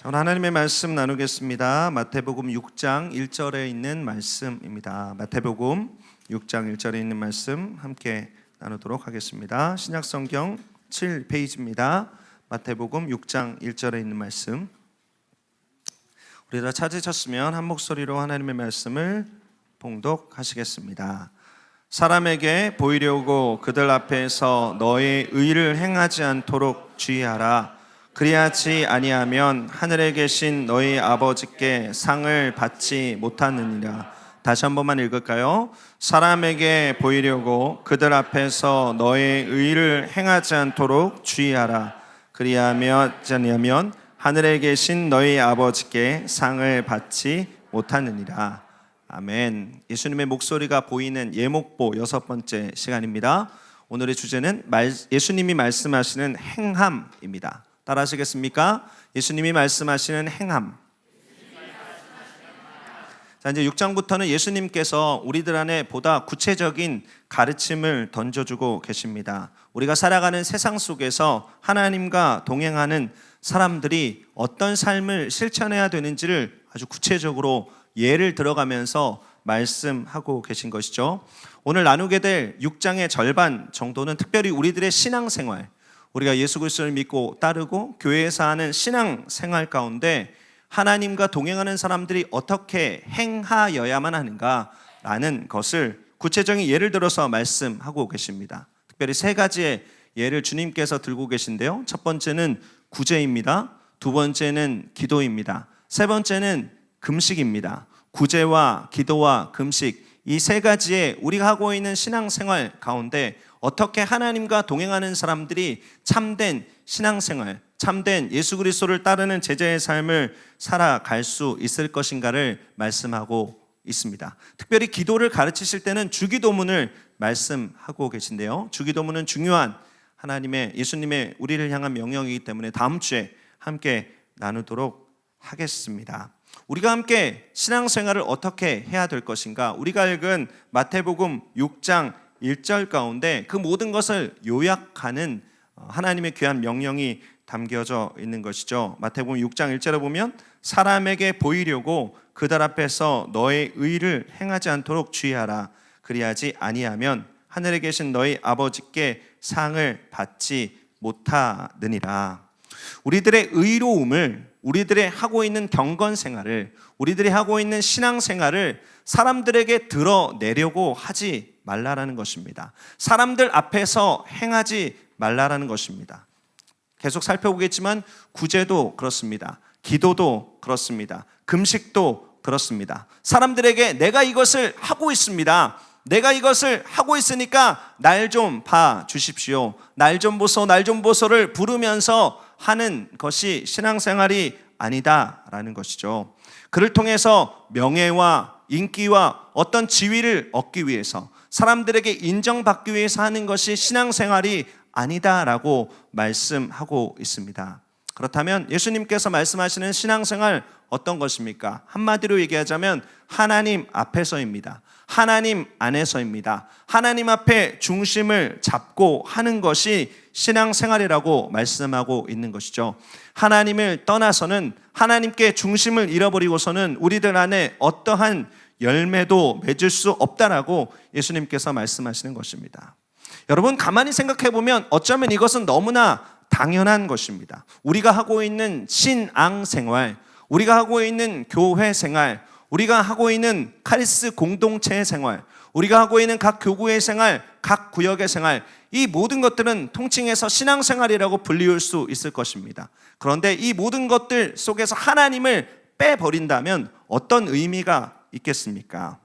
오늘 하나님의 말씀 나누겠습니다. 마태복음 6장 1절에 있는 말씀입니다. 마태복음 6장 1절에 있는 말씀 함께 나누도록 하겠습니다. 신약성경 7페이지입니다. 마태복음 6장 1절에 있는 말씀. 우리 다 찾으셨으면 한 목소리로 하나님의 말씀을 봉독하시겠습니다. 사람에게 보이려고 그들 앞에서 너의 의를 행하지 않도록 주의하라. 그리하지 아니하면 하늘에 계신 너희 아버지께 상을 받지 못하느니라. 다시 한 번만 읽을까요? 사람에게 보이려고 그들 앞에서 너의 의를 행하지 않도록 주의하라. 그리하지 아니하면 하늘에 계신 너희 아버지께 상을 받지 못하느니라. 아멘. 예수님의 목소리가 보이는 예목보 6번째 시간입니다. 오늘의 주제는 예수님이 말씀하시는 행함입니다. 따라 하시겠습니까? 예수님이 말씀하시는 행함. 자, 이제 6장부터는 예수님께서 우리들 안에 보다 구체적인 가르침을 던져주고 계십니다. 우리가 살아가는 세상 속에서 하나님과 동행하는 사람들이 어떤 삶을 실천해야 되는지를 아주 구체적으로 예를 들어가면서 말씀하고 계신 것이죠. 오늘 나누게 될 6장의 절반 정도는 특별히 우리들의 신앙생활, 우리가 예수 그리스도를 믿고 따르고 교회에서 하는 신앙생활 가운데 하나님과 동행하는 사람들이 어떻게 행하여야만 하는가라는 것을 구체적인 예를 들어서 말씀하고 계십니다. 특별히 3가지의 예를 주님께서 들고 계신데요. 첫 번째는 구제입니다. 두 번째는 기도입니다. 세 번째는 금식입니다. 구제와 기도와 금식, 이 3가지의 우리가 하고 있는 신앙생활 가운데 어떻게 하나님과 동행하는 사람들이 참된 신앙생활, 참된 예수 그리스도를 따르는 제자의 삶을 살아갈 수 있을 것인가를 말씀하고 있습니다. 특별히 기도를 가르치실 때는 주기도문을 말씀하고 계신데요. 주기도문은 중요한 하나님의, 예수님의 우리를 향한 명령이기 때문에 다음 주에 함께 나누도록 하겠습니다. 우리가 함께 신앙생활을 어떻게 해야 될 것인가? 우리가 읽은 마태복음 6장 1절 가운데 그 모든 것을 요약하는 하나님의 귀한 명령이 담겨져 있는 것이죠. 마태복음 6장 1절에 보면 사람에게 보이려고 그들 앞에서 너의 의를 행하지 않도록 주의하라. 그리하지 아니하면 하늘에 계신 너희 아버지께 상을 받지 못하느니라. 우리들의 의로움을, 우리들의 하고 있는 경건 생활을, 우리들이 하고 있는 신앙 생활을 사람들에게 드러내려고 하지 말라라는 것입니다. 사람들 앞에서 행하지 말라라는 것입니다. 계속 살펴보겠지만 구제도 그렇습니다. 기도도 그렇습니다. 금식도 그렇습니다. 사람들에게 내가 이것을 하고 있습니다. 내가 이것을 하고 있으니까 날 좀 봐 주십시오. 날 좀 보소, 날 좀 보소를 부르면서 하는 것이 신앙생활이 아니다라는 것이죠. 그를 통해서 명예와 인기와 어떤 지위를 얻기 위해서, 사람들에게 인정받기 위해서 하는 것이 신앙생활이 아니다라고 말씀하고 있습니다. 그렇다면 예수님께서 말씀하시는 신앙생활 어떤 것입니까? 한마디로 얘기하자면 하나님 앞에서입니다. 하나님 안에서입니다. 하나님 앞에 중심을 잡고 하는 것이 신앙생활이라고 말씀하고 있는 것이죠. 하나님을 떠나서는, 하나님께 중심을 잃어버리고서는 우리들 안에 어떠한 열매도 맺을 수 없다라고 예수님께서 말씀하시는 것입니다. 여러분, 가만히 생각해 보면 어쩌면 이것은 너무나 당연한 것입니다. 우리가 하고 있는 신앙생활, 우리가 하고 있는 교회 생활, 우리가 하고 있는 카리스 공동체 생활, 우리가 하고 있는 각 교구의 생활, 각 구역의 생활, 이 모든 것들은 통칭해서 신앙생활이라고 불리울 수 있을 것입니다. 그런데 이 모든 것들 속에서 하나님을 빼버린다면 어떤 의미가 있겠습니까?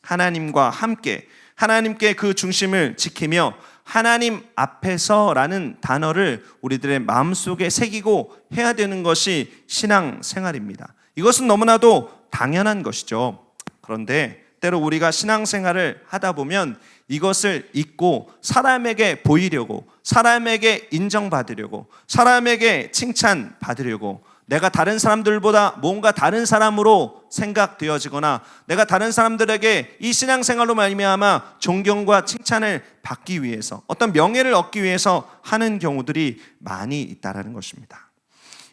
하나님과 함께, 하나님께 그 중심을 지키며 하나님 앞에서라는 단어를 우리들의 마음속에 새기고 해야 되는 것이 신앙생활입니다. 이것은 너무나도 당연한 것이죠. 그런데 때로 우리가 신앙생활을 하다 보면 이것을 잊고 사람에게 보이려고, 사람에게 인정받으려고, 사람에게 칭찬받으려고, 내가 다른 사람들보다 뭔가 다른 사람으로 생각되어지거나 내가 다른 사람들에게 이 신앙생활로 말미암아 존경과 칭찬을 받기 위해서, 어떤 명예를 얻기 위해서 하는 경우들이 많이 있다라는 것입니다.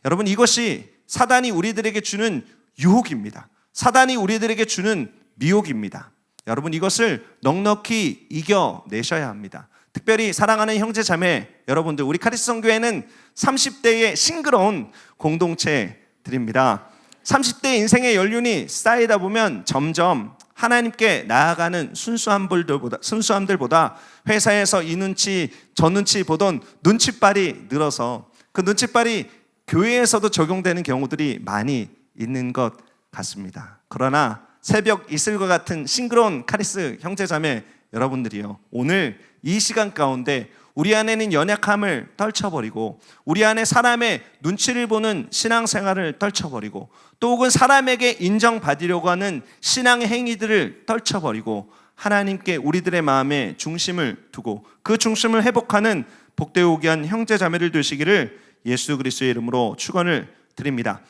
여러분, 이것이 사단이 우리들에게 주는 유혹입니다. 사단이 우리들에게 주는 미혹입니다. 여러분, 이것을 넉넉히 이겨내셔야 합니다. 특별히 사랑하는 형제 자매 여러분들, 우리 카리스 선교회는 30대의 싱그러운 공동체들입니다. 30대 인생의 연륜이 쌓이다 보면 점점 하나님께 나아가는 순수함들보다 회사에서 이 눈치 저 눈치 보던 눈치빨이 늘어서 그 눈치빨이 교회에서도 적용되는 경우들이 많이 있는 것 같습니다. 그러나 새벽 이슬과 같은 싱그러운 카리스 형제자매 여러분들이요, 오늘 이 시간 가운데 우리 안에는 연약함을 떨쳐버리고 우리 안에 사람의 눈치를 보는 신앙생활을 떨쳐버리고 또 혹은 사람에게 인정받으려고 하는 신앙의 행위들을 떨쳐버리고 하나님께 우리들의 마음에 중심을 두고 그 중심을 회복하는 복되고 귀한 형제자매를 되시기를 예수 그리스도의 이름으로 축원을 드립니다.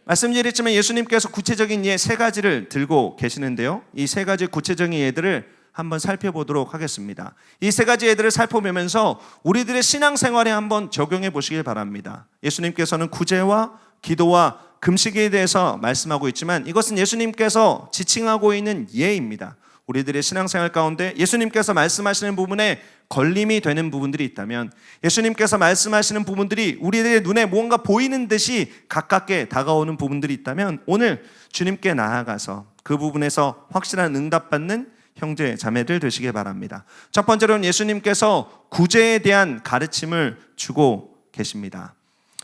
말씀드렸지만 예수님께서 구체적인 예 세 가지를 들고 계시는데요, 이 세 가지 구체적인 예들을 한번 살펴보도록 하겠습니다. 이 세 가지 예들을 살펴보면서 우리들의 신앙생활에 한번 적용해 보시길 바랍니다. 예수님께서는 구제와 기도와 금식에 대해서 말씀하고 있지만 이것은 예수님께서 지칭하고 있는 예입니다. 우리들의 신앙생활 가운데 예수님께서 말씀하시는 부분에 걸림이 되는 부분들이 있다면, 예수님께서 말씀하시는 부분들이 우리들의 눈에 무언가 보이는 듯이 가깝게 다가오는 부분들이 있다면 오늘 주님께 나아가서 그 부분에서 확실한 응답받는 형제 자매들 되시길 바랍니다. 첫 번째로는 예수님께서 구제에 대한 가르침을 주고 계십니다.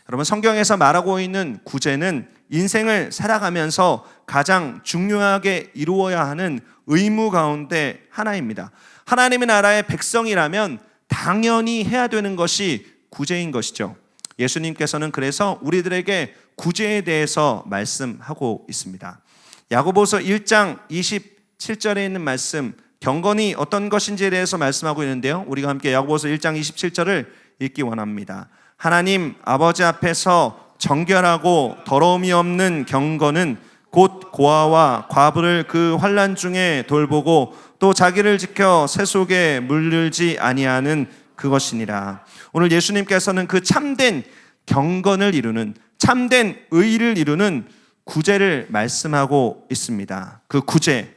여러분, 성경에서 말하고 있는 구제는 인생을 살아가면서 가장 중요하게 이루어야 하는 의무 가운데 하나입니다. 하나님의 나라의 백성이라면 당연히 해야 되는 것이 구제인 것이죠. 예수님께서는 그래서 우리들에게 구제에 대해서 말씀하고 있습니다. 야고보서 1장 27절에 있는 말씀, 경건이 어떤 것인지에 대해서 말씀하고 있는데요, 우리가 함께 야고보서 1장 27절을 읽기 원합니다. 하나님 아버지 앞에서 정결하고 더러움이 없는 경건은 곧 고아와 과부를 그 환난 중에 돌보고 또 자기를 지켜 새 속에 물들지 아니하는 그것이니라. 오늘 예수님께서는 그 참된 경건을 이루는, 참된 의를 이루는 구제를 말씀하고 있습니다. 그 구제,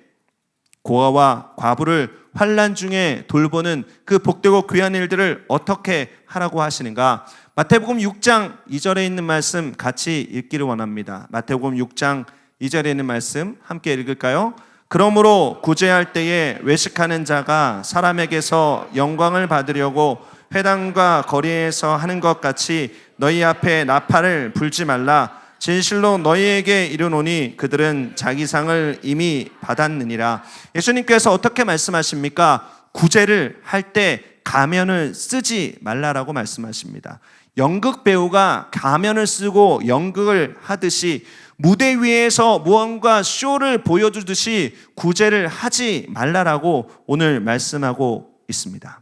고아와 과부를 환난 중에 돌보는 그 복되고 귀한 일들을 어떻게 하라고 하시는가? 마태복음 6장 2절에 있는 말씀 같이 읽기를 원합니다. 마태복음 6장 2절에 있는 말씀 함께 읽을까요? 그러므로 구제할 때에 외식하는 자가 사람에게서 영광을 받으려고 회당과 거리에서 하는 것 같이 너희 앞에 나팔을 불지 말라. 진실로 너희에게 이르노니 그들은 자기 상을 이미 받았느니라. 예수님께서 어떻게 말씀하십니까? 구제를 할 때 가면을 쓰지 말라라고 말씀하십니다. 연극 배우가 가면을 쓰고 연극을 하듯이 무대 위에서 무언가 쇼를 보여주듯이 구제를 하지 말라라고 오늘 말씀하고 있습니다.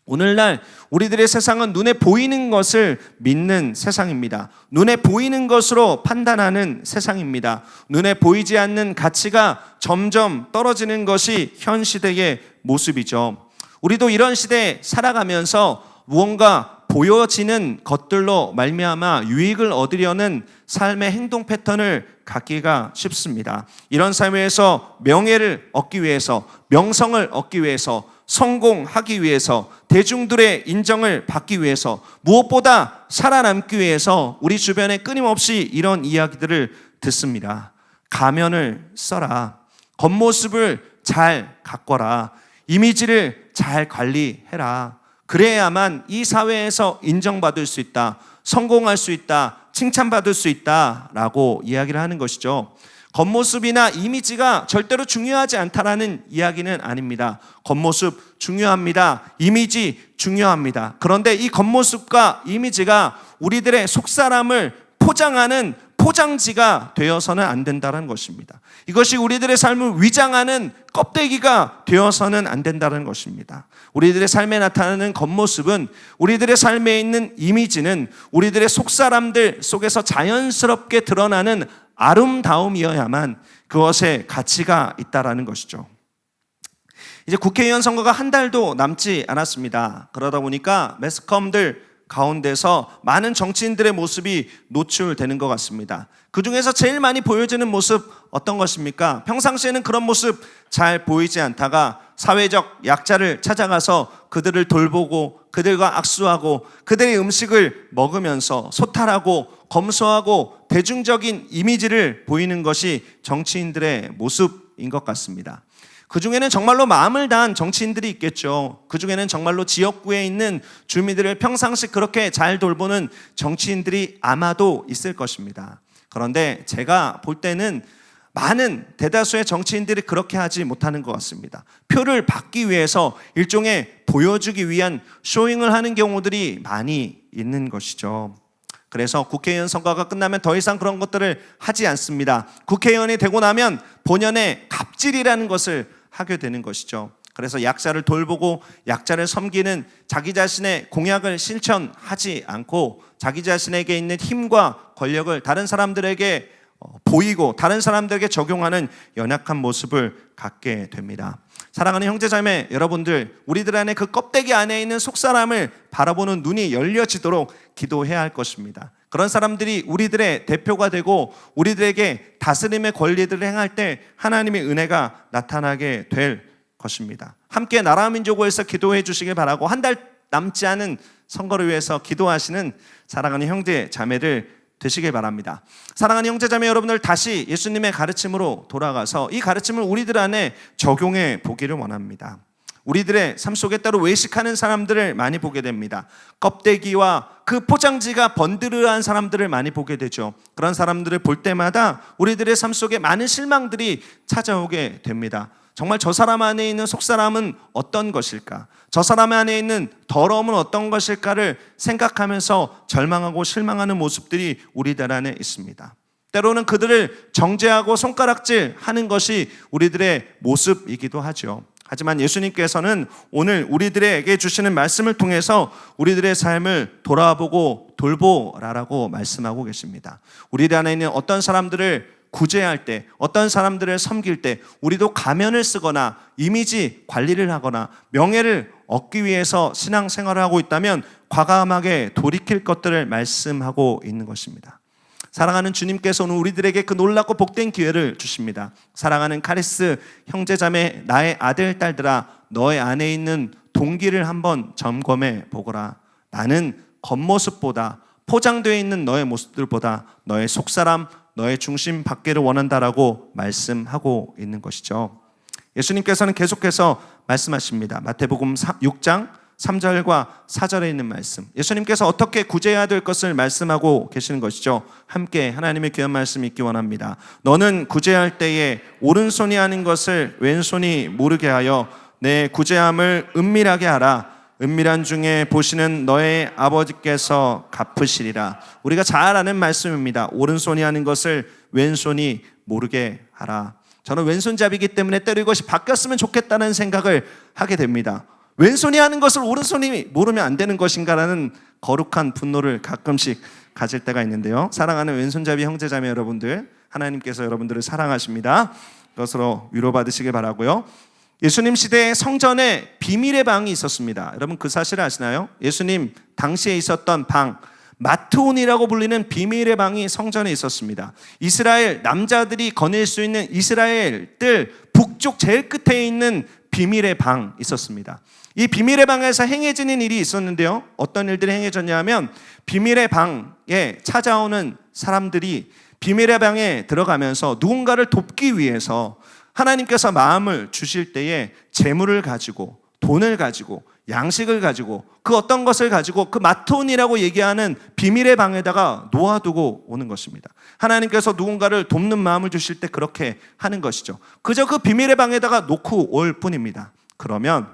오늘날 우리들의 세상은 눈에 보이는 것을 믿는 세상입니다. 눈에 보이는 것으로 판단하는 세상입니다. 눈에 보이지 않는 가치가 점점 떨어지는 것이 현 시대의 모습이죠. 우리도 이런 시대에 살아가면서 무언가 보여지는 것들로 말미암아 유익을 얻으려는 삶의 행동 패턴을 갖기가 쉽습니다. 이런 삶에서 명예를 얻기 위해서, 명성을 얻기 위해서, 성공하기 위해서, 대중들의 인정을 받기 위해서, 무엇보다 살아남기 위해서 우리 주변에 끊임없이 이런 이야기들을 듣습니다. 가면을 써라. 겉모습을 잘 가꿔라. 이미지를 잘 관리해라. 그래야만 이 사회에서 인정받을 수 있다, 성공할 수 있다, 칭찬받을 수 있다라고 이야기를 하는 것이죠. 겉모습이나 이미지가 절대로 중요하지 않다라는 이야기는 아닙니다. 겉모습 중요합니다. 이미지 중요합니다. 그런데 이 겉모습과 이미지가 우리들의 속사람을 포장하는 포장지가 되어서는 안 된다는 것입니다. 이것이 우리들의 삶을 위장하는 껍데기가 되어서는 안 된다는 것입니다. 우리들의 삶에 나타나는 겉모습은, 우리들의 삶에 있는 이미지는 우리들의 속사람들 속에서 자연스럽게 드러나는 아름다움이어야만 그것에 가치가 있다라는 것이죠. 이제 국회의원 선거가 한 달도 남지 않았습니다. 그러다 보니까 매스컴들 가운데서 많은 정치인들의 모습이 노출되는 것 같습니다. 그 중에서 제일 많이 보여지는 모습 어떤 것입니까? 평상시에는 그런 모습 잘 보이지 않다가 사회적 약자를 찾아가서 그들을 돌보고 그들과 악수하고 그들의 음식을 먹으면서 소탈하고 검소하고 대중적인 이미지를 보이는 것이 정치인들의 모습인 것 같습니다. 그 중에는 정말로 마음을 다한 정치인들이 있겠죠. 그 중에는 정말로 지역구에 있는 주민들을 평상시 그렇게 잘 돌보는 정치인들이 아마도 있을 것입니다. 그런데 제가 볼 때는 많은 대다수의 정치인들이 그렇게 하지 못하는 것 같습니다. 표를 받기 위해서 일종의 보여주기 위한 쇼잉을 하는 경우들이 많이 있는 것이죠. 그래서 국회의원 선거가 끝나면 더 이상 그런 것들을 하지 않습니다. 국회의원이 되고 나면 본연의 갑질이라는 것을 하게 되는 것이죠. 그래서 약자를 돌보고 약자를 섬기는 자기 자신의 공약을 실천하지 않고 자기 자신에게 있는 힘과 권력을 다른 사람들에게 보이고 다른 사람들에게 적용하는 연약한 모습을 갖게 됩니다. 사랑하는 형제자매 여러분들, 우리들 안에 그 껍데기 안에 있는 속사람을 바라보는 눈이 열려지도록 기도해야 할 것입니다. 그런 사람들이 우리들의 대표가 되고 우리들에게 다스림의 권리들을 행할 때 하나님의 은혜가 나타나게 될 것입니다. 함께 나라 민족을위해서 기도해 주시길 바라고, 한 달 남지 않은 선거를 위해서 기도하시는 사랑하는 형제 자매들 되시길 바랍니다. 사랑하는 형제 자매 여러분들, 다시 예수님의 가르침으로 돌아가서 이 가르침을 우리들 안에 적용해 보기를 원합니다. 우리들의 삶 속에 따로 외식하는 사람들을 많이 보게 됩니다. 껍데기와 그 포장지가 번드르한 사람들을 많이 보게 되죠. 그런 사람들을 볼 때마다 우리들의 삶 속에 많은 실망들이 찾아오게 됩니다. 정말 저 사람 안에 있는 속사람은 어떤 것일까? 저 사람 안에 있는 더러움은 어떤 것일까를 생각하면서 절망하고 실망하는 모습들이 우리들 안에 있습니다. 때로는 그들을 정죄하고 손가락질 하는 것이 우리들의 모습이기도 하죠. 하지만 예수님께서는 오늘 우리들에게 주시는 말씀을 통해서 우리들의 삶을 돌아보고 돌보라라고 말씀하고 계십니다. 우리들 안에 있는 어떤 사람들을 구제할 때, 어떤 사람들을 섬길 때 우리도 가면을 쓰거나 이미지 관리를 하거나 명예를 얻기 위해서 신앙생활을 하고 있다면 과감하게 돌이킬 것들을 말씀하고 있는 것입니다. 사랑하는 주님께서는 우리들에게 그 놀랍고 복된 기회를 주십니다. 사랑하는 카리스 형제자매, 나의 아들 딸들아, 너의 안에 있는 동기를 한번 점검해 보거라. 나는 겉모습보다, 포장되어 있는 너의 모습들보다 너의 속사람, 너의 중심 받기를 원한다라고 말씀하고 있는 것이죠. 예수님께서는 계속해서 말씀하십니다. 마태복음 6장 3절과 4절에 있는 말씀, 예수님께서 어떻게 구제해야 될 것을 말씀하고 계시는 것이죠. 함께 하나님의 귀한 말씀 읽기 원합니다. 너는 구제할 때에 오른손이 하는 것을 왼손이 모르게 하여 내 구제함을 은밀하게 하라. 은밀한 중에 보시는 너의 아버지께서 갚으시리라. 우리가 잘 아는 말씀입니다. 오른손이 하는 것을 왼손이 모르게 하라. 저는 왼손잡이기 때문에 때로 이것이 바뀌었으면 좋겠다는 생각을 하게 됩니다. 왼손이 하는 것을 오른손이 모르면 안 되는 것인가라는 거룩한 분노를 가끔씩 가질 때가 있는데요. 사랑하는 왼손잡이 형제자매 여러분들, 하나님께서 여러분들을 사랑하십니다. 그것으로 위로받으시길 바라고요. 예수님 시대에 성전에 비밀의 방이 있었습니다. 여러분 그 사실을 아시나요? 예수님 당시에 있었던 방, 마트온이라고 불리는 비밀의 방이 성전에 있었습니다. 이스라엘 남자들이 거닐 수 있는 이스라엘 뜰 북쪽 제일 끝에 있는 비밀의 방 있었습니다. 이 비밀의 방에서 행해지는 일이 있었는데요. 어떤 일들이 행해졌냐 하면, 비밀의 방에 찾아오는 사람들이 비밀의 방에 들어가면서 누군가를 돕기 위해서 하나님께서 마음을 주실 때에 재물을 가지고, 돈을 가지고, 양식을 가지고, 그 어떤 것을 가지고 그 마톤이라고 얘기하는 비밀의 방에다가 놓아두고 오는 것입니다. 하나님께서 누군가를 돕는 마음을 주실 때 그렇게 하는 것이죠. 그저 그 비밀의 방에다가 놓고 올 뿐입니다. 그러면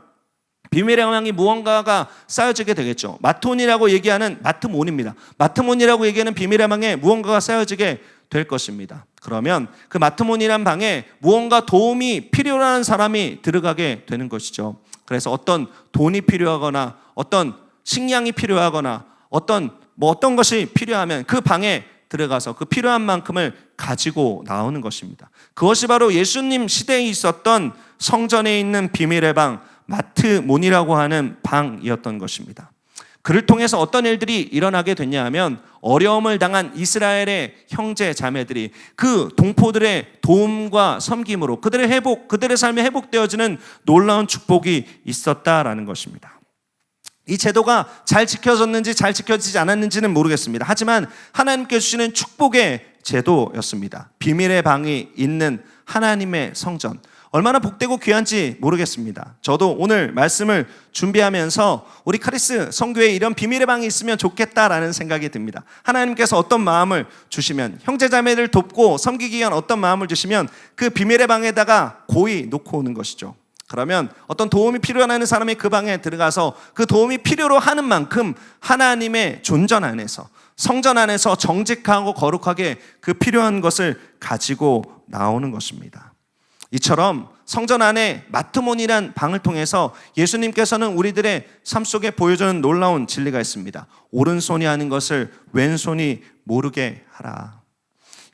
비밀의 방이 무언가가 쌓여지게 되겠죠. 마톤이라고 얘기하는 마트몬입니다. 마트몬이라고 얘기하는 비밀의 방에 무언가가 쌓여지게 될 것입니다. 그러면 그 마트몬이란 방에 무언가 도움이 필요한 사람이 들어가게 되는 것이죠. 그래서 어떤 돈이 필요하거나 어떤 식량이 필요하거나 어떤 것이 필요하면 그 방에 들어가서 그 필요한 만큼을 가지고 나오는 것입니다. 그것이 바로 예수님 시대에 있었던 성전에 있는 비밀의 방, 마트몬이라고 하는 방이었던 것입니다. 그를 통해서 어떤 일들이 일어나게 됐냐 하면 어려움을 당한 이스라엘의 형제 자매들이 그 동포들의 도움과 섬김으로 그들의 삶이 회복되어지는 놀라운 축복이 있었다라는 것입니다. 이 제도가 잘 지켜졌는지 잘 지켜지지 않았는지는 모르겠습니다. 하지만 하나님께 주시는 축복의 제도였습니다. 비밀의 방이 있는 하나님의 성전, 얼마나 복되고 귀한지 모르겠습니다. 저도 오늘 말씀을 준비하면서 우리 카리스 성교에 이런 비밀의 방이 있으면 좋겠다라는 생각이 듭니다. 하나님께서 어떤 마음을 주시면, 형제자매를 돕고 섬기기 위한 어떤 마음을 주시면 그 비밀의 방에다가 고이 놓고 오는 것이죠. 그러면 어떤 도움이 필요한 사람이 그 방에 들어가서 그 도움이 필요로 하는 만큼 하나님의 존전 안에서, 성전 안에서 정직하고 거룩하게 그 필요한 것을 가지고 나오는 것입니다. 이처럼 성전 안에 마트몬이란 방을 통해서 예수님께서는 우리들의 삶 속에 보여주는 놀라운 진리가 있습니다. 오른손이 하는 것을 왼손이 모르게 하라.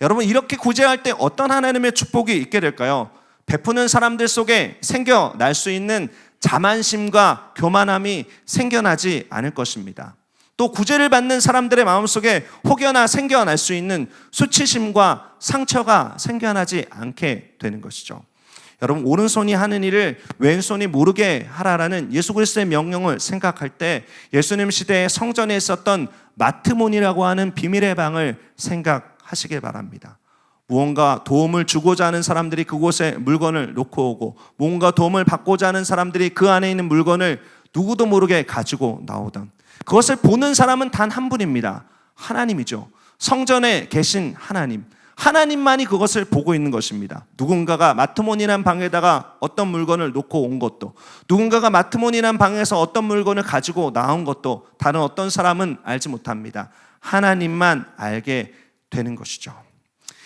여러분, 이렇게 구제할 때 어떤 하나님의 축복이 있게 될까요? 베푸는 사람들 속에 생겨날 수 있는 자만심과 교만함이 생겨나지 않을 것입니다. 또 구제를 받는 사람들의 마음속에 혹여나 생겨날 수 있는 수치심과 상처가 생겨나지 않게 되는 것이죠. 여러분, 오른손이 하는 일을 왼손이 모르게 하라라는 예수 그리스도의 명령을 생각할 때 예수님 시대에 성전에 있었던 마트몬이라고 하는 비밀의 방을 생각하시길 바랍니다. 무언가 도움을 주고자 하는 사람들이 그곳에 물건을 놓고 오고, 무언가 도움을 받고자 하는 사람들이 그 안에 있는 물건을 누구도 모르게 가지고 나오던, 그것을 보는 사람은 단 한 분입니다. 하나님이죠. 성전에 계신 하나님만이 그것을 보고 있는 것입니다. 누군가가 마트몬이란 방에다가 어떤 물건을 놓고 온 것도, 누군가가 마트몬이란 방에서 어떤 물건을 가지고 나온 것도 다른 어떤 사람은 알지 못합니다. 하나님만 알게 되는 것이죠.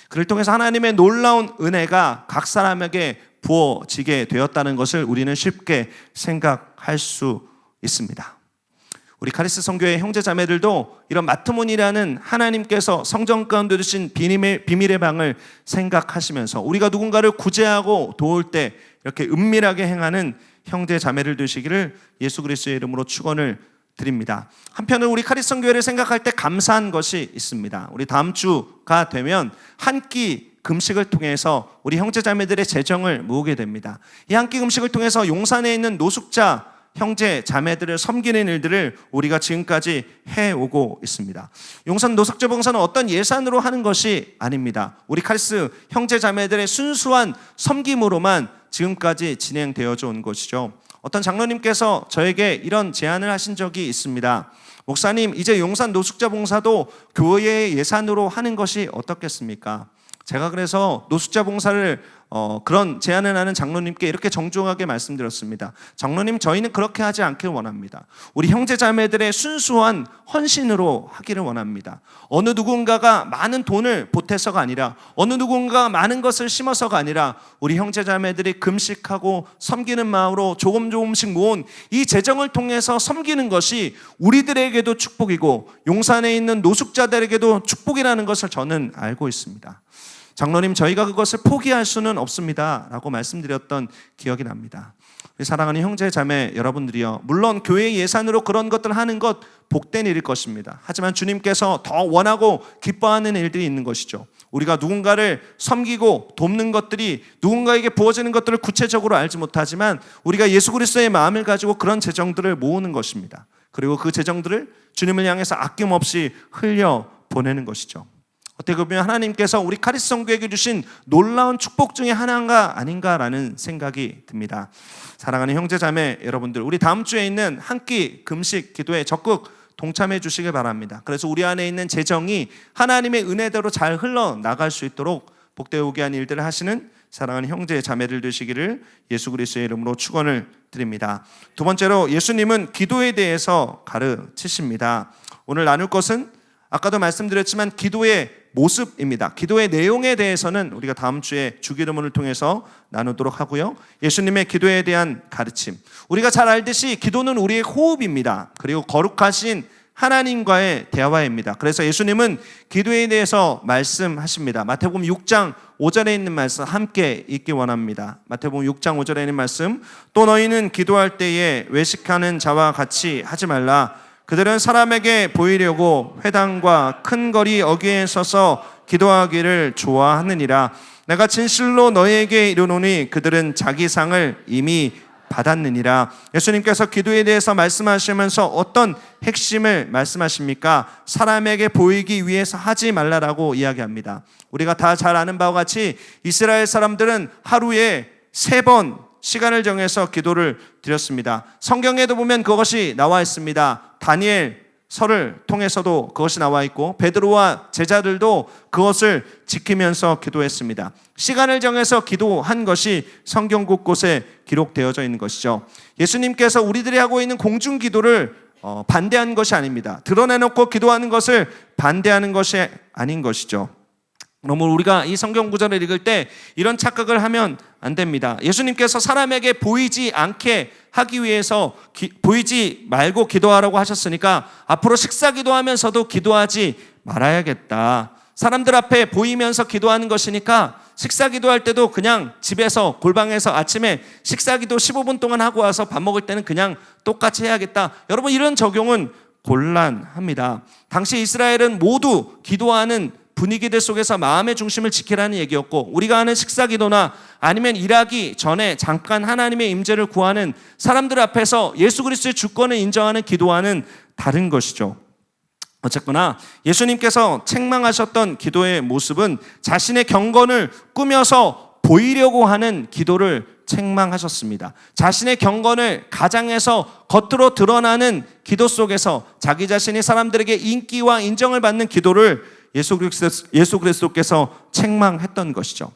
그를 통해서 하나님의 놀라운 은혜가 각 사람에게 부어지게 되었다는 것을 우리는 쉽게 생각할 수 있습니다. 우리 카리스 성교의 형제자매들도 이런 마트몬이라는 하나님께서 성전 가운데 두신 비밀의 방을 생각하시면서 우리가 누군가를 구제하고 도울 때 이렇게 은밀하게 행하는 형제자매를 되시기를 예수 그리스도의 이름으로 축원을 드립니다. 한편으로 우리 카리스 성교회를 생각할 때 감사한 것이 있습니다. 우리 다음 주가 되면 한 끼 금식을 통해서 우리 형제자매들의 재정을 모으게 됩니다. 이 한 끼 금식을 통해서 용산에 있는 노숙자 형제 자매들을 섬기는 일들을 우리가 지금까지 해오고 있습니다. 용산 노숙자 봉사는 어떤 예산으로 하는 것이 아닙니다. 우리 카리스 형제 자매들의 순수한 섬김으로만 지금까지 진행되어져 온 것이죠. 어떤 장로님께서 저에게 이런 제안을 하신 적이 있습니다. 목사님, 이제 용산 노숙자 봉사도 교회의 예산으로 하는 것이 어떻겠습니까? 제가 그래서 노숙자 봉사를 그런 제안을 하는 장로님께 이렇게 정중하게 말씀드렸습니다. 장로님, 저희는 그렇게 하지 않기를 원합니다. 우리 형제자매들의 순수한 헌신으로 하기를 원합니다. 어느 누군가가 많은 돈을 보태서가 아니라, 어느 누군가가 많은 것을 심어서가 아니라 우리 형제자매들이 금식하고 섬기는 마음으로 조금씩 모은 이 재정을 통해서 섬기는 것이 우리들에게도 축복이고 용산에 있는 노숙자들에게도 축복이라는 것을 저는 알고 있습니다. 장로님, 저희가 그것을 포기할 수는 없습니다 라고 말씀드렸던 기억이 납니다. 사랑하는 형제 자매 여러분들이요, 물론 교회 예산으로 그런 것들을 하는 것 복된 일일 것입니다. 하지만 주님께서 더 원하고 기뻐하는 일들이 있는 것이죠. 우리가 누군가를 섬기고 돕는 것들이, 누군가에게 부어지는 것들을 구체적으로 알지 못하지만 우리가 예수 그리스도의 마음을 가지고 그런 재정들을 모으는 것입니다. 그리고 그 재정들을 주님을 향해서 아낌없이 흘려 보내는 것이죠. 어떻게 보면 하나님께서 우리 카리스 성교회에게 주신 놀라운 축복 중에 하나인가 아닌가라는 생각이 듭니다. 사랑하는 형제자매 여러분들, 우리 다음 주에 있는 한 끼 금식 기도에 적극 동참해 주시길 바랍니다. 그래서 우리 안에 있는 재정이 하나님의 은혜대로 잘 흘러나갈 수 있도록 복되게 한 일들을 하시는 사랑하는 형제 자매들 되시기를 예수 그리스도의 이름으로 축원을 드립니다. 두 번째로, 예수님은 기도에 대해서 가르치십니다. 오늘 나눌 것은 아까도 말씀드렸지만 기도의 모습입니다. 기도의 내용에 대해서는 우리가 다음 주에 주기도문을 통해서 나누도록 하고요. 예수님의 기도에 대한 가르침, 우리가 잘 알듯이 기도는 우리의 호흡입니다. 그리고 거룩하신 하나님과의 대화입니다. 그래서 예수님은 기도에 대해서 말씀하십니다. 마태복음 6장 5절에 있는 말씀 함께 읽기 원합니다. 마태복음 6장 5절에 있는 말씀, 또 너희는 기도할 때에 외식하는 자와 같이 하지 말라. 그들은 사람에게 보이려고 회당과 큰 거리 어귀에 서서 기도하기를 좋아하느니라. 내가 진실로 너희에게 이르노니 그들은 자기 상을 이미 받았느니라. 예수님께서 기도에 대해서 말씀하시면서 어떤 핵심을 말씀하십니까? 사람에게 보이기 위해서 하지 말라라고 이야기합니다. 우리가 다 잘 아는 바와 같이 이스라엘 사람들은 하루에 3번 시간을 정해서 기도를 드렸습니다. 성경에도 보면 그것이 나와 있습니다. 다니엘 서를 통해서도 그것이 나와 있고 베드로와 제자들도 그것을 지키면서 기도했습니다. 시간을 정해서 기도한 것이 성경 곳곳에 기록되어져 있는 것이죠. 예수님께서 우리들이 하고 있는 공중 기도를 반대한 것이 아닙니다. 드러내놓고 기도하는 것을 반대하는 것이 아닌 것이죠. 그러므로 우리가 이 성경 구절을 읽을 때 이런 착각을 하면 안 됩니다. 예수님께서 사람에게 보이지 않게 하기 위해서 보이지 말고 기도하라고 하셨으니까 앞으로 식사 기도하면서도 기도하지 말아야겠다. 사람들 앞에 보이면서 기도하는 것이니까 식사 기도할 때도 그냥 집에서 골방에서 아침에 식사 기도 15분 동안 하고 와서 밥 먹을 때는 그냥 똑같이 해야겠다. 여러분, 이런 적용은 곤란합니다. 당시 이스라엘은 모두 기도하는 분위기들 속에서 마음의 중심을 지키라는 얘기였고, 우리가 하는 식사 기도나 아니면 일하기 전에 잠깐 하나님의 임재를 구하는 사람들 앞에서 예수 그리스도의 주권을 인정하는 기도와는 다른 것이죠. 어쨌거나 예수님께서 책망하셨던 기도의 모습은 자신의 경건을 꾸며서 보이려고 하는 기도를 책망하셨습니다. 자신의 경건을 가장해서 겉으로 드러나는 기도 속에서 자기 자신이 사람들에게 인기와 인정을 받는 기도를 예수 그리스도께서 책망했던 것이죠.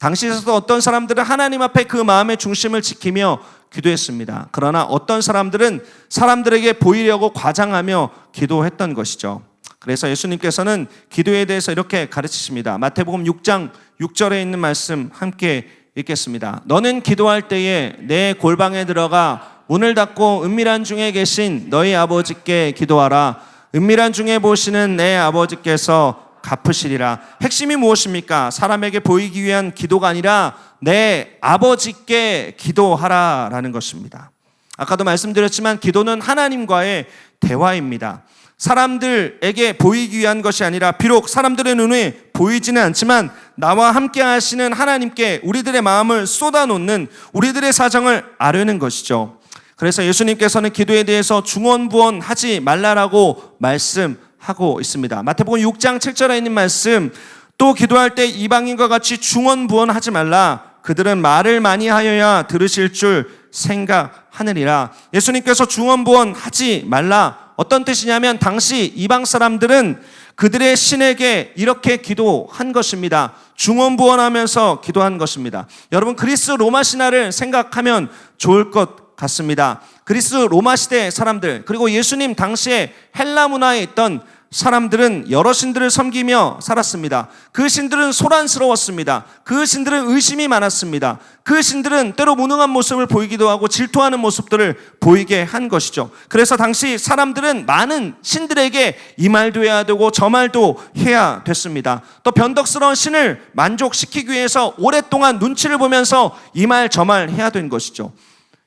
당시에서도 어떤 사람들은 하나님 앞에 그 마음의 중심을 지키며 기도했습니다. 그러나 어떤 사람들은 사람들에게 보이려고 과장하며 기도했던 것이죠. 그래서 예수님께서는 기도에 대해서 이렇게 가르치십니다. 마태복음 6장 6절에 있는 말씀 함께 읽겠습니다. 너는 기도할 때에 내 골방에 들어가 문을 닫고 은밀한 중에 계신 너희 아버지께 기도하라. 은밀한 중에 보시는 내 아버지께서 갚으시리라. 핵심이 무엇입니까? 사람에게 보이기 위한 기도가 아니라 내 아버지께 기도하라라는 것입니다. 아까도 말씀드렸지만 기도는 하나님과의 대화입니다. 사람들에게 보이기 위한 것이 아니라 비록 사람들의 눈에 보이지는 않지만 나와 함께 하시는 하나님께 우리들의 마음을 쏟아놓는, 우리들의 사정을 아뢰는 것이죠. 그래서 예수님께서는 기도에 대해서 중언부언하지 말라라고 말씀하고 있습니다. 마태복음 6장 7절에 있는 말씀, 또 기도할 때 이방인과 같이 중언부언하지 말라. 그들은 말을 많이 하여야 들으실 줄 생각하느니라. 예수님께서 중언부언하지 말라. 어떤 뜻이냐면 당시 이방 사람들은 그들의 신에게 이렇게 기도한 것입니다. 중언부언하면서 기도한 것입니다. 여러분, 그리스 로마 신화를 생각하면 좋을 것 같습니다. 그리스 로마 시대 사람들, 그리고 예수님 당시에 헬라 문화에 있던 사람들은 여러 신들을 섬기며 살았습니다. 그 신들은 소란스러웠습니다. 그 신들은 의심이 많았습니다. 그 신들은 때로 무능한 모습을 보이기도 하고 질투하는 모습들을 보이게 한 것이죠. 그래서 당시 사람들은 많은 신들에게 이 말도 해야 되고 저 말도 해야 됐습니다. 또 변덕스러운 신을 만족시키기 위해서 오랫동안 눈치를 보면서 이 말 저 말 해야 된 것이죠.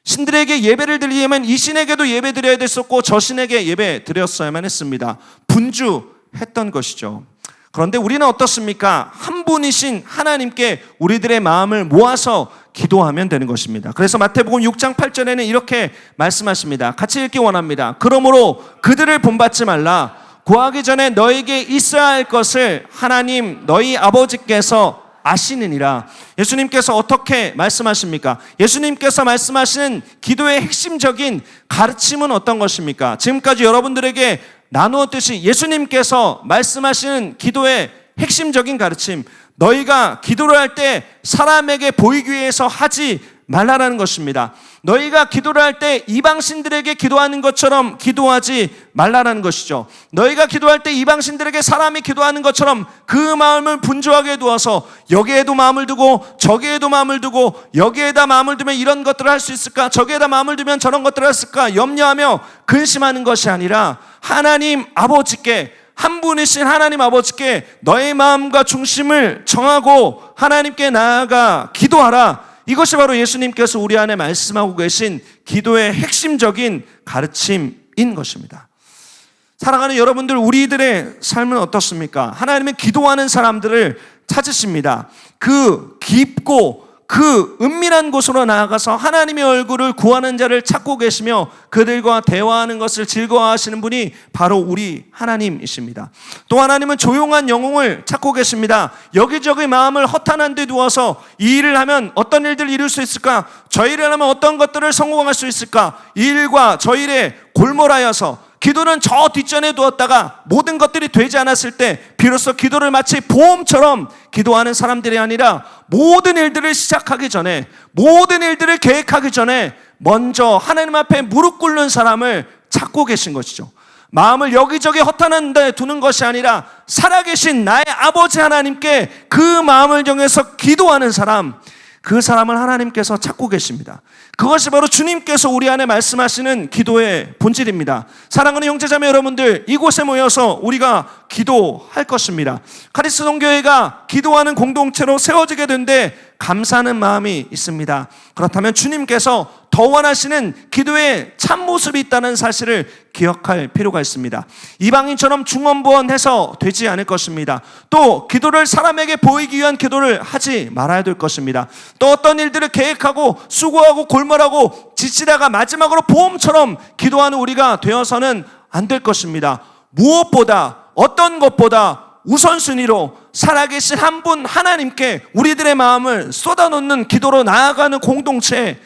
신들에게 예배를 드리려면 이 신에게도 예배 드려야 됐었고 저 신에게 예배 드렸어야만 했습니다. 분주했던 것이죠. 그런데 우리는 어떻습니까? 한 분이신 하나님께 우리들의 마음을 모아서 기도하면 되는 것입니다. 그래서 마태복음 6장 8절에는 이렇게 말씀하십니다. 같이 읽기 원합니다. 그러므로 그들을 본받지 말라. 구하기 전에 너에게 있어야 할 것을 하나님 너희 아버지께서 아시느니라. 예수님께서 어떻게 말씀하십니까? 예수님께서 말씀하시는 기도의 핵심적인 가르침은 어떤 것입니까? 지금까지 여러분들에게 나누었듯이 예수님께서 말씀하시는 기도의 핵심적인 가르침, 너희가 기도를 할 때 사람에게 보이기 위해서 하지 말라라는 것입니다. 너희가 기도를 할 때 이방신들에게 기도하는 것처럼 기도하지 말라라는 것이죠. 너희가 기도할 때 이방신들에게 사람이 기도하는 것처럼 그 마음을 분주하게 두어서 여기에도 마음을 두고 저기에도 마음을 두고 여기에다 마음을 두면 이런 것들을 할 수 있을까, 저기에다 마음을 두면 저런 것들을 할 수 있을까 염려하며 근심하는 것이 아니라 하나님 아버지께, 한 분이신 하나님 아버지께 너의 마음과 중심을 정하고 하나님께 나아가 기도하라. 이것이 바로 예수님께서 우리 안에 말씀하고 계신 기도의 핵심적인 가르침인 것입니다. 사랑하는 여러분들, 우리들의 삶은 어떻습니까? 하나님은 기도하는 사람들을 찾으십니다. 그 깊고 그 은밀한 곳으로 나아가서 하나님의 얼굴을 구하는 자를 찾고 계시며 그들과 대화하는 것을 즐거워하시는 분이 바로 우리 하나님이십니다. 또 하나님은 조용한 영혼을 찾고 계십니다. 여기저기 마음을 허탄한 데 두어서 이 일을 하면 어떤 일들을 이룰 수 있을까? 저 일을 하면 어떤 것들을 성공할 수 있을까? 이 일과 저 일에 골몰하여서 기도는 저 뒷전에 두었다가 모든 것들이 되지 않았을 때 비로소 기도를 마치 보험처럼 기도하는 사람들이 아니라 모든 일들을 시작하기 전에, 모든 일들을 계획하기 전에 먼저 하나님 앞에 무릎 꿇는 사람을 찾고 계신 것이죠. 마음을 여기저기 허탄한 데 두는 것이 아니라 살아계신 나의 아버지 하나님께 그 마음을 정해서 기도하는 사람, 그 사람을 하나님께서 찾고 계십니다. 그것이 바로 주님께서 우리 안에 말씀하시는 기도의 본질입니다. 사랑하는 형제자매 여러분들, 이곳에 모여서 우리가 기도할 것입니다. 카리스 동교회가 기도하는 공동체로 세워지게 된데 감사하는 마음이 있습니다. 그렇다면 주님께서 더 원하시는 기도의 참모습이 있다는 사실을 기억할 필요가 있습니다. 이방인처럼 중언부언해서 되지 않을 것입니다. 또 기도를 사람에게 보이기 위한 기도를 하지 말아야 될 것입니다. 또 어떤 일들을 계획하고 수고하고 골몰하고 지치다가 마지막으로 보험처럼 기도하는 우리가 되어서는 안 될 것입니다. 무엇보다, 어떤 것보다 우선순위로 살아계신 한 분 하나님께 우리들의 마음을 쏟아놓는 기도로 나아가는 공동체,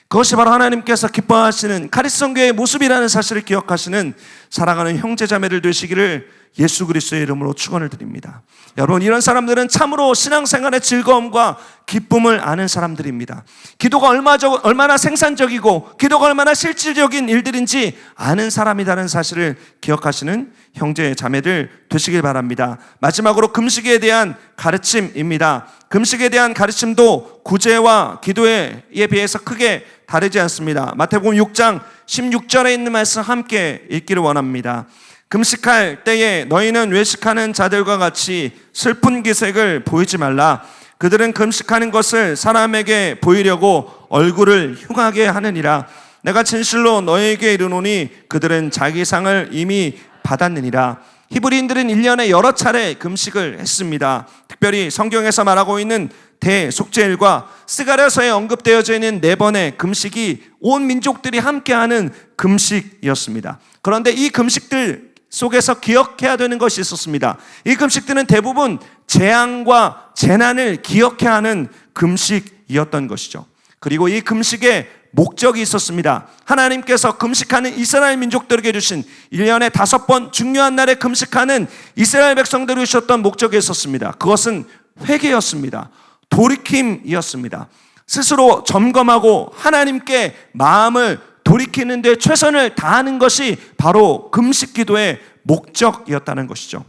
그것이 바로 하나님께서 기뻐하시는 카리스 성교의 모습이라는 사실을 기억하시는 사랑하는 형제자매들 되시기를 예수 그리스도의 이름으로 축원을 드립니다. 여러분, 이런 사람들은 참으로 신앙생활의 즐거움과 기쁨을 아는 사람들입니다. 기도가 얼마나 생산적이고 기도가 얼마나 실질적인 일들인지 아는 사람이라는 사실을 기억하시는 형제 자매들 되시길 바랍니다. 마지막으로 금식에 대한 가르침입니다. 금식에 대한 가르침도 구제와 기도에 비해서 크게 다르지 않습니다. 마태복음 6장 16절에 있는 말씀 함께 읽기를 원합니다. 금식할 때에 너희는 외식하는 자들과 같이 슬픈 기색을 보이지 말라. 그들은 금식하는 것을 사람에게 보이려고 얼굴을 흉하게 하느니라. 내가 진실로 너희에게 이르노니 그들은 자기 상을 이미 받았느니라. 히브리인들은 1년에 여러 차례 금식을 했습니다. 특별히 성경에서 말하고 있는 대속죄일과 스가랴서에 언급되어져 있는 4번의 금식이 온 민족들이 함께하는 금식이었습니다. 그런데 이 금식들 속에서 기억해야 되는 것이 있었습니다. 이 금식들은 대부분 재앙과 재난을 기억해야 하는 금식이었던 것이죠. 그리고 이 금식에 목적이 있었습니다. 하나님께서 금식하는 이스라엘 민족들에게 주신 1년에 5번 중요한 날에 금식하는 이스라엘 백성들을 주셨던 목적이 있었습니다. 그것은 회개였습니다. 돌이킴이었습니다. 스스로 점검하고 하나님께 마음을 돌이키는 데 최선을 다하는 것이 바로 금식 기도의 목적이었다는 것이죠.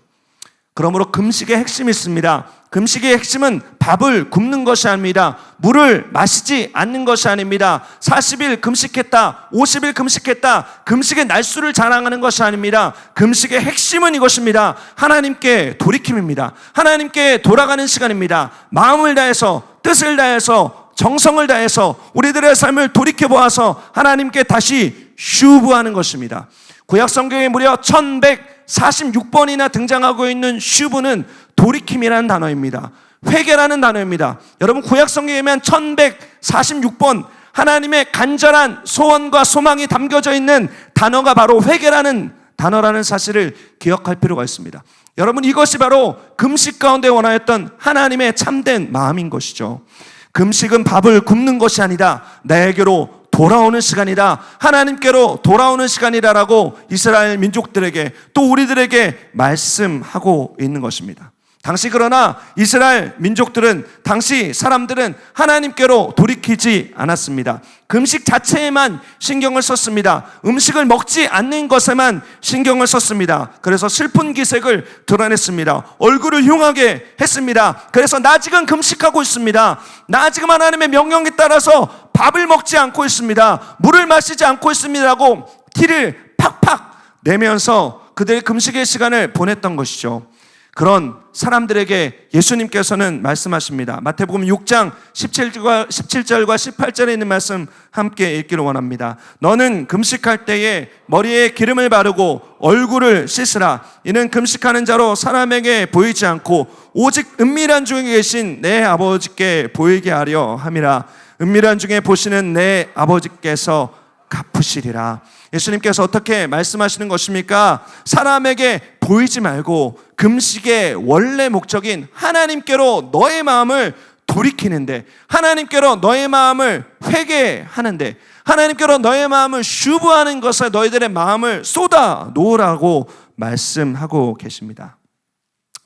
그러므로 금식의 핵심이 있습니다. 금식의 핵심은 밥을 굶는 것이 아닙니다. 물을 마시지 않는 것이 아닙니다. 40일 금식했다, 50일 금식했다, 금식의 날수를 자랑하는 것이 아닙니다. 금식의 핵심은 이것입니다. 하나님께 돌이킴입니다. 하나님께 돌아가는 시간입니다. 마음을 다해서, 뜻을 다해서, 정성을 다해서 우리들의 삶을 돌이켜보아서 하나님께 다시 슈브하는 것입니다. 구약 성경에 무려 1146번이나 등장하고 있는 슈브는 돌이킴이라는 단어입니다. 회개라는 단어입니다. 여러분, 구약 성경에 보면 1146번 하나님의 간절한 소원과 소망이 담겨져 있는 단어가 바로 회개라는 단어라는 사실을 기억할 필요가 있습니다. 여러분, 이것이 바로 금식 가운데 원하였던 하나님의 참된 마음인 것이죠. 금식은 밥을 굶는 것이 아니다. 나에게로 돌아오는 시간이다. 하나님께로 돌아오는 시간이다라고 이스라엘 민족들에게 또 우리들에게 말씀하고 있는 것입니다. 당시 그러나 이스라엘 민족들은, 당시 사람들은 하나님께로 돌이키지 않았습니다. 금식 자체에만 신경을 썼습니다. 음식을 먹지 않는 것에만 신경을 썼습니다. 그래서 슬픈 기색을 드러냈습니다. 얼굴을 흉하게 했습니다. 그래서 나 지금 금식하고 있습니다. 나 지금 하나님의 명령에 따라서 밥을 먹지 않고 있습니다. 물을 마시지 않고 있습니다라고 티를 팍팍 내면서 그들의 금식의 시간을 보냈던 것이죠. 그런 사람들에게 예수님께서는 말씀하십니다. 마태복음 6장 17절과 18절에 있는 말씀 함께 읽기를 원합니다. 너는 금식할 때에 머리에 기름을 바르고 얼굴을 씻으라. 이는 금식하는 자로 사람에게 보이지 않고 오직 은밀한 중에 계신 내 아버지께 보이게 하려 함이라. 은밀한 중에 보시는 내 아버지께서 갚으시리라. 예수님께서 어떻게 말씀하시는 것입니까? 사람에게 보이지 말고 금식의 원래 목적인 하나님께로 너의 마음을 돌이키는데, 하나님께로 너의 마음을 회개하는데, 하나님께로 너의 마음을 슈브하는 것에 너희들의 마음을 쏟아 놓으라고 말씀하고 계십니다.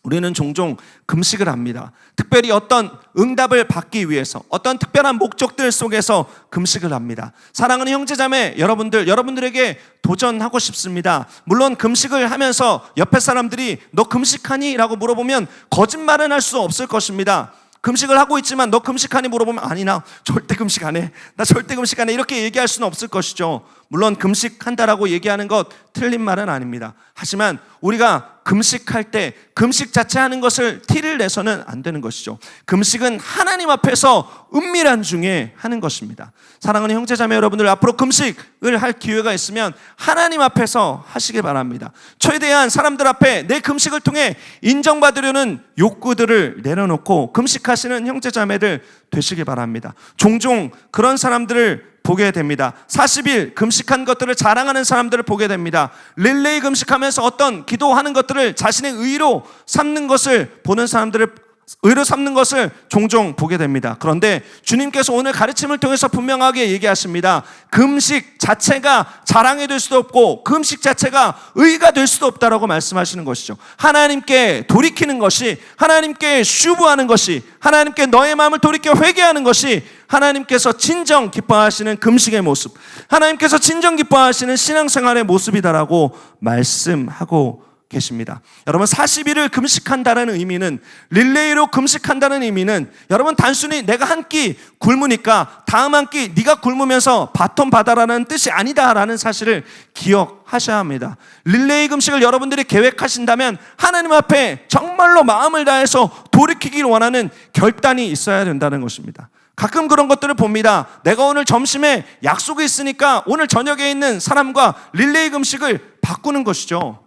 우리는 종종 금식을 합니다. 특별히 어떤 응답을 받기 위해서, 어떤 특별한 목적들 속에서 금식을 합니다. 사랑하는 형제자매 여러분들에게 도전하고 싶습니다. 물론 금식을 하면서 옆에 사람들이 너 금식하니? 라고 물어보면 거짓말은 할 수 없을 것입니다. 금식을 하고 있지만 너 금식하니? 물어보면 아니 나 절대 금식 안 해. 나 절대 금식 안 해. 이렇게 얘기할 수는 없을 것이죠. 물론 금식한다라고 얘기하는 것 틀린 말은 아닙니다. 하지만 우리가 금식할 때 금식 자체 하는 것을 티를 내서는 안 되는 것이죠. 금식은 하나님 앞에서 은밀한 중에 하는 것입니다. 사랑하는 형제자매 여러분들, 앞으로 금식을 할 기회가 있으면 하나님 앞에서 하시길 바랍니다. 최대한 사람들 앞에 내 금식을 통해 인정받으려는 욕구들을 내려놓고 금식하시는 형제자매들 되시길 바랍니다. 종종 그런 사람들을 보게 됩니다. 40일 금식한 것들을 자랑하는 사람들을 보게 됩니다. 릴레이 금식하면서 어떤 기도하는 것들을 자신의 의로 삼는 것을 보는 사람들을 의로 삼는 것을 종종 보게 됩니다. 그런데 주님께서 오늘 가르침을 통해서 분명하게 얘기하십니다. 금식 자체가 자랑이 될 수도 없고 금식 자체가 의가 될 수도 없다라고 말씀하시는 것이죠. 하나님께 돌이키는 것이, 하나님께 슈브하는 것이, 하나님께 너의 마음을 돌이켜 회개하는 것이 하나님께서 진정 기뻐하시는 금식의 모습, 하나님께서 진정 기뻐하시는 신앙생활의 모습이다라고 말씀하고 계십니다. 여러분, 40일을 금식한다는 의미는, 릴레이로 금식한다는 의미는, 여러분 단순히 내가 한 끼 굶으니까 다음 한 끼 네가 굶으면서 바톤 받아라는 뜻이 아니다라는 사실을 기억하셔야 합니다. 릴레이 금식을 여러분들이 계획하신다면 하나님 앞에 정말로 마음을 다해서 돌이키길 원하는 결단이 있어야 된다는 것입니다. 가끔 그런 것들을 봅니다. 내가 오늘 점심에 약속이 있으니까 오늘 저녁에 있는 사람과 릴레이 금식을 바꾸는 것이죠.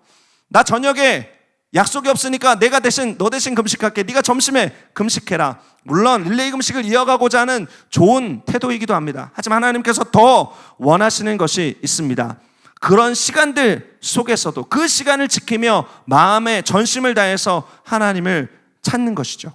나 저녁에 약속이 없으니까 내가 너 대신 금식할게. 네가 점심에 금식해라. 물론 릴레이 금식을 이어가고자 하는 좋은 태도이기도 합니다. 하지만 하나님께서 더 원하시는 것이 있습니다. 그런 시간들 속에서도 그 시간을 지키며 마음의 전심을 다해서 하나님을 찾는 것이죠.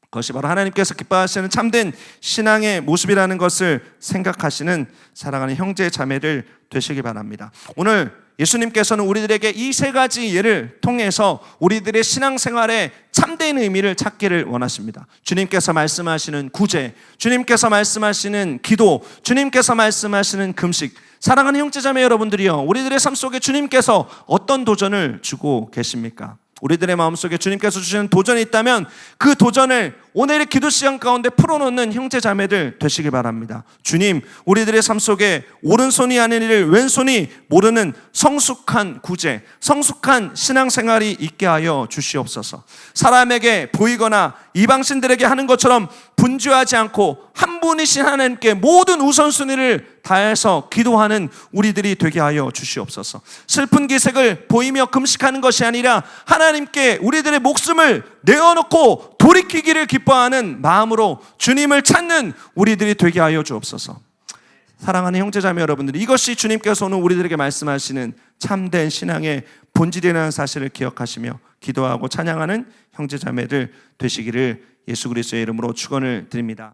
그것이 바로 하나님께서 기뻐하시는 참된 신앙의 모습이라는 것을 생각하시는 사랑하는 형제 자매들 되시기 바랍니다. 오늘 예수님께서는 우리들에게 이 세 가지 예를 통해서 우리들의 신앙생활에 참된 의미를 찾기를 원하십니다. 주님께서 말씀하시는 구제, 주님께서 말씀하시는 기도, 주님께서 말씀하시는 금식. 사랑하는 형제자매 여러분들이요, 우리들의 삶 속에 주님께서 어떤 도전을 주고 계십니까? 우리들의 마음속에 주님께서 주시는 도전이 있다면 그 도전을 오늘의 기도 시간 가운데 풀어놓는 형제자매들 되시기 바랍니다. 주님, 우리들의 삶 속에 오른손이 아닌 일을 왼손이 모르는 성숙한 구제, 성숙한 신앙생활이 있게 하여 주시옵소서. 사람에게 보이거나 이방신들에게 하는 것처럼 분주하지 않고 한 분이신 하나님께 모든 우선순위를 다해서 기도하는 우리들이 되게 하여 주시옵소서. 슬픈 기색을 보이며 금식하는 것이 아니라 하나님께 우리들의 목숨을 내어놓고 돌이키기를 기뻐하는 마음으로 주님을 찾는 우리들이 되게 하여 주옵소서. 사랑하는 형제자매 여러분들, 이것이 주님께서 오늘 우리들에게 말씀하시는 참된 신앙의 본질이라는 사실을 기억하시며 기도하고 찬양하는 형제자매들 되시기를 예수 그리스도의 이름으로 축원을 드립니다.